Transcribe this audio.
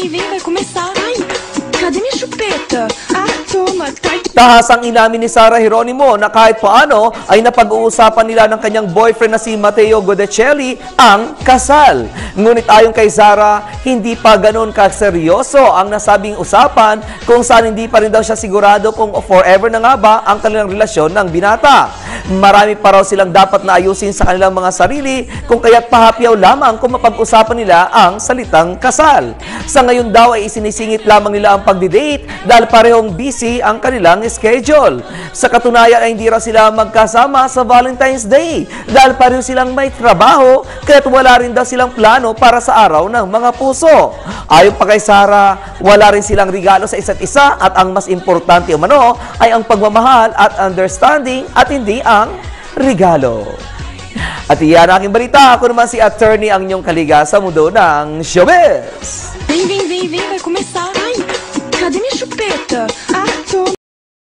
vem, vai começar. Ai, cadê minha chupeta? Ah, toma, tá. Tahasang inamin ni Sara Geronimo na kahit paano ay napag-uusapan nila ng kanyang boyfriend na si Matteo Guidicelli ang kasal. Ngunit ayon kay Sara, hindi pa ganoon kaseryoso ang nasabing usapan kung saan hindi pa rin daw siya sigurado kung forever na nga ba ang kanilang relasyon ng binata. Marami pa raw silang dapat na ayusin sa kanilang mga sarili kung kaya't pahapyaw lamang kung mapag-usapan nila ang salitang kasal. Sa ngayon daw ay isinisingit lamang nila ang pagdi-date dahil parehong busy ang kanilang schedule. Sa katunayan ay hindi raw sila magkasama sa Valentine's Day dahil pareho silang may trabaho kaya't wala rin daw silang plano para sa araw ng mga puso. Ayon pa kay Sara, wala rin silang regalo sa isa't isa at ang mas importante umano ay ang pagmamahal at understanding at hindi ang regalo. At iyan ang aking balita. Ako naman si Attorney ang inyong kaliga sa mundo ng showbiz. Vem, vai começar.